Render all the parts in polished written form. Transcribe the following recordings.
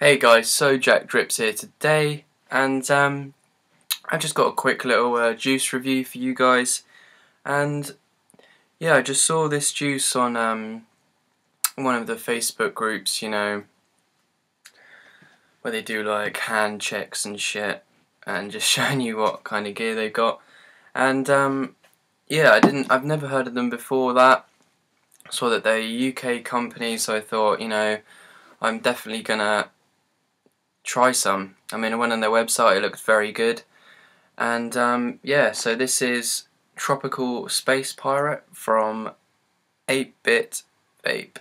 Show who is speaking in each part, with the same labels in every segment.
Speaker 1: Hey guys, so jackdrips here today, and I just got a quick little juice review for you guys. And yeah, I just saw this juice on one of the Facebook groups, where they do like hand checks and shit, and just showing you what kind of gear they got. And yeah, I've never heard of them before that. Saw that they're a UK company, so I thought, I'm definitely gonna try some. I mean, I went on their website, it looked very good. And yeah, so this is Tropical Space Pirate from 8-Bit Vape.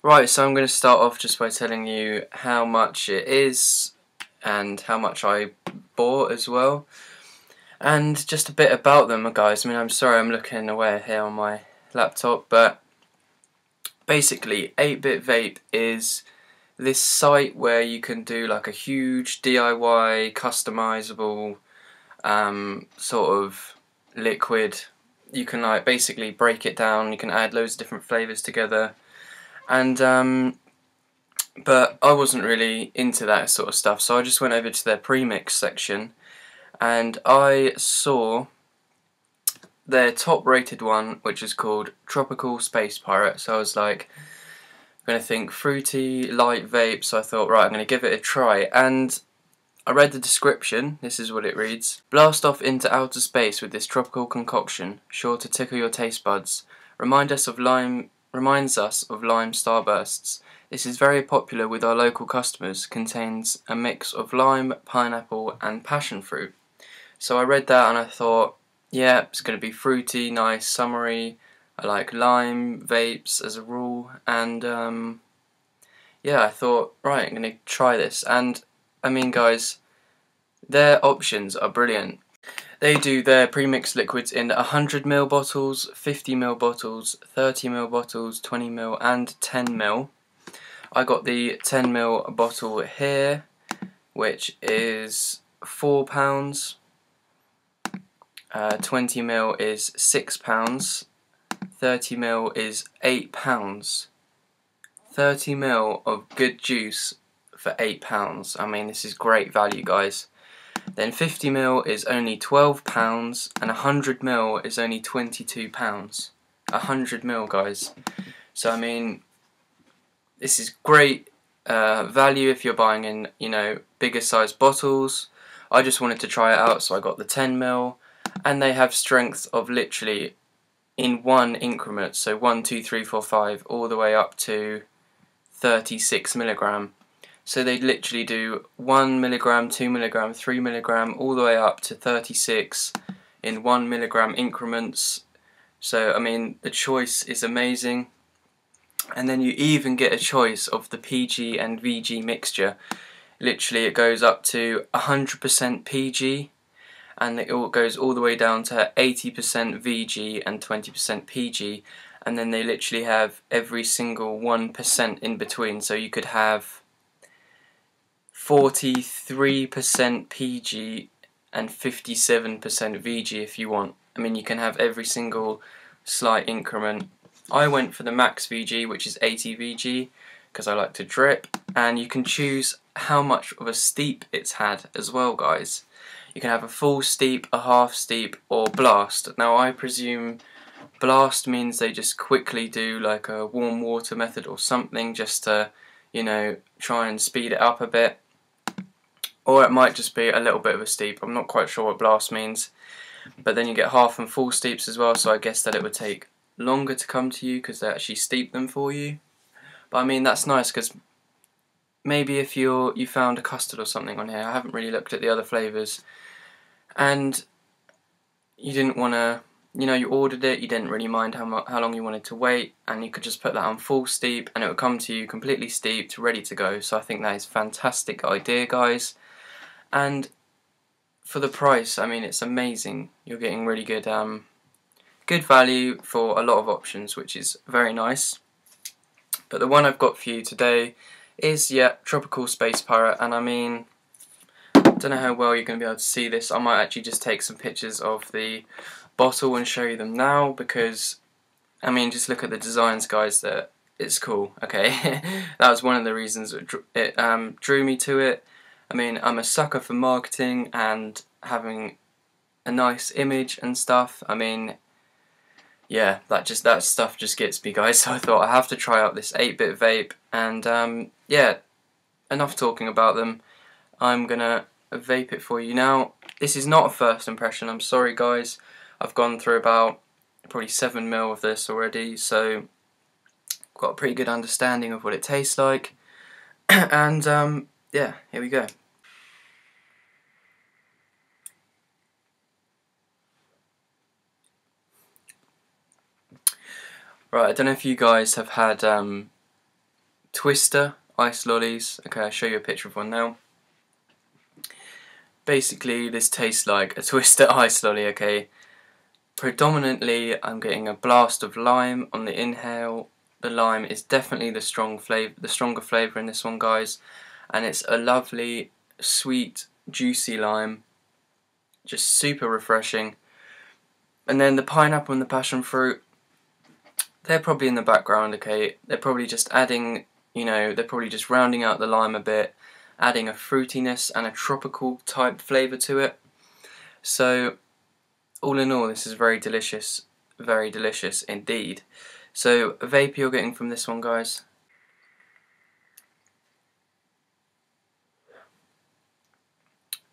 Speaker 1: Right, so I'm going to start off just by telling you how much it is and how much I bought as well. And just a bit about them, guys. I mean, I'm sorry I'm looking away here on my laptop, but basically 8-Bit Vape is this site where you can do like a huge DIY customizable sort of liquid. You can like basically break it down, you can add loads of different flavours together. And but I wasn't really into that sort of stuff, so I just went over to their premix section and I saw their top rated one, which is called Tropical Space Pirate. So I was like, I'm going to think fruity, light vape, so I thought, right, I'm going to give it a try. And I read the description. This is what it reads: blast off into outer space with this tropical concoction, sure to tickle your taste buds. Reminds us of lime starbursts. This is very popular with our local customers. Contains a mix of lime, pineapple and passion fruit. So I read that and I thought, yeah, it's going to be fruity, nice, summery. I like lime vapes as a rule, and yeah, I thought, right, I'm going to try this. And I mean, guys, their options are brilliant. They do their premixed liquids in 100ml bottles, 50ml bottles, 30ml bottles, 20ml and 10ml. I got the 10ml bottle here, which is £4. 20ml is £6. 30ml is £8. 30ml of good juice for £8. I mean, this is great value, guys. Then 50ml is only £12 and 100ml is only £22. 100ml, guys. So I mean, this is great value if you're buying in, bigger size bottles. I just wanted to try it out, so I got the 10ml, and they have strength of literally in one increment, so 1, 2, 3, 4, 5, all the way up to 36mg. So they literally do 1mg, 2mg, 3mg, all the way up to 36 in 1mg increments. So I mean, the choice is amazing. And then you even get a choice of the PG and VG mixture. Literally it goes up to 100% PG, and it goes all the way down to 80% VG and 20% PG. And then they literally have every single 1% in between. So you could have 43% PG and 57% VG if you want. I mean, you can have every single slight increment. I went for the max VG, which is 80 VG, because I like to drip, and you can choose how much of a steep it's had as well, guys. You can have a full steep, a half steep, or blast. Now I presume blast means they just quickly do like a warm water method or something, just to, try and speed it up a bit. Or it might just be a little bit of a steep. I'm not quite sure what blast means. But then you get half and full steeps as well, so I guess that it would take longer to come to you because they actually steep them for you. But I mean, that's nice, because maybe if you found a custard or something on here, I haven't really looked at the other flavours, and you didn't want to, you ordered it, you didn't really mind how long you wanted to wait, and you could just put that on full steep and it would come to you completely steeped, ready to go. So I think that is a fantastic idea, guys. And for the price, I mean, it's amazing. You're getting really good good value for a lot of options, which is very nice. But the one I've got for you today is, yeah, Tropical Space Pirate. And I mean, I don't know how well you're going to be able to see this. I might actually just take some pictures of the bottle and show you them now, because I mean, just look at the designs, guys. That it's cool. Okay, that was one of the reasons it drew me to it. I mean, I'm a sucker for marketing and having a nice image and stuff. I mean, yeah, that stuff just gets me, guys. So I thought I have to try out this 8-bit vape, and yeah, enough talking about them. I'm gonna vape it for you now. This is not a first impression. I'm sorry, guys. I've gone through about probably 7 mil of this already, so I've got a pretty good understanding of what it tastes like. And yeah, here we go. Right, I don't know if you guys have had Twister ice lollies. Okay, I'll show you a picture of one now. Basically, this tastes like a Twister ice lolly, okay? Predominantly, I'm getting a blast of lime on the inhale. The lime is definitely the stronger flavour in this one, guys. And it's a lovely, sweet, juicy lime. Just super refreshing. And then the pineapple and the passion fruit, they're probably in the background, okay? They're probably just adding, you know, they're probably just rounding out the lime a bit, adding a fruitiness and a tropical type flavour to it. So, all in all, this is very delicious indeed. So, a vape you're getting from this one, guys.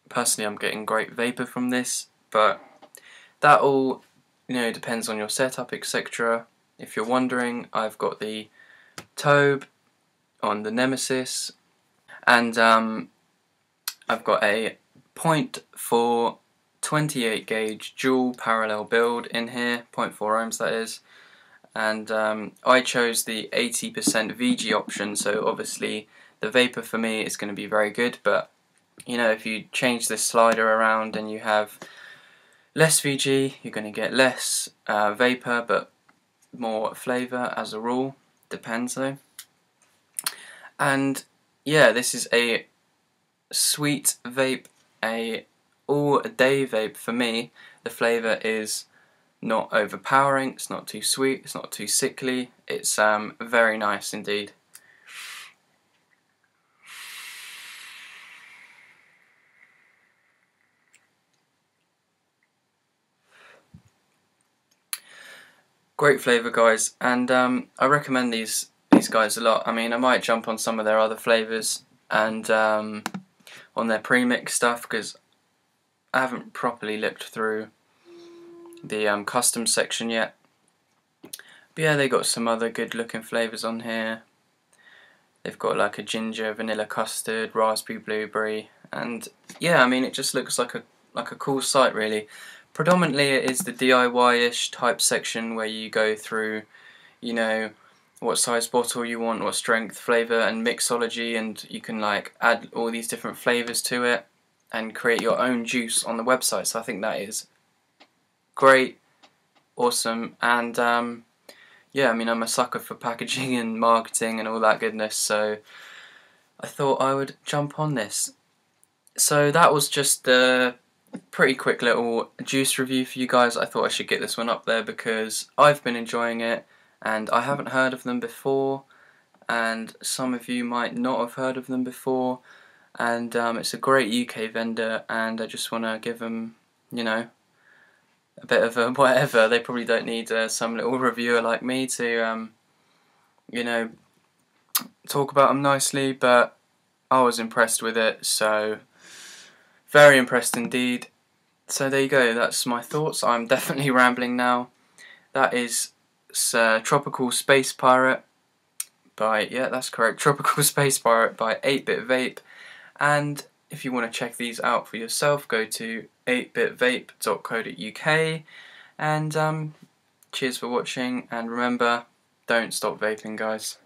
Speaker 1: Personally, I'm getting great vapour from this, but that all, you know, depends on your setup, etc. If you're wondering, I've got the Tobe on the Nemesis, and I've got a 0.4 28 gauge dual parallel build in here, 0.4 ohms that is, and I chose the 80% VG option, so obviously the vapor for me is going to be very good, but you know, if you change this slider around and you have less VG, you're going to get less vapor but more flavour as a rule, depends though. And yeah, this is a sweet vape, a all-day vape for me. The flavour is not overpowering, it's not too sweet, it's not too sickly, it's very nice indeed. Great flavour, guys, and I recommend these guys a lot. I mean, I might jump on some of their other flavours and on their premix stuff, because I haven't properly looked through the custom section yet. But yeah, they got some other good looking flavours on here. They've got like a ginger, vanilla custard, raspberry, blueberry, and yeah, I mean, it just looks like a cool site really. Predominantly it is the DIY-ish type section where you go through, you know, what size bottle you want, what strength, flavour and mixology, and you can like add all these different flavours to it and create your own juice on the website. So I think that is great, awesome, and yeah, I mean, I'm a sucker for packaging and marketing and all that goodness, so I thought I would jump on this. So that was just a pretty quick little juice review for you guys. I thought I should get this one up there because I've been enjoying it and I haven't heard of them before, and some of you might not have heard of them before, and it's a great UK vendor, and I just want to give them, you know, a bit of a whatever. They probably don't need some little reviewer like me to, you know, talk about them nicely, but I was impressed with it, so very impressed indeed. So there you go, that's my thoughts. I'm definitely rambling now. That is Tropical Space Pirate by, yeah, that's correct, Tropical Space Pirate by 8-Bit Vape. And if you want to check these out for yourself, go to 8bitvape.co.uk, and cheers for watching, and remember, don't stop vaping, guys.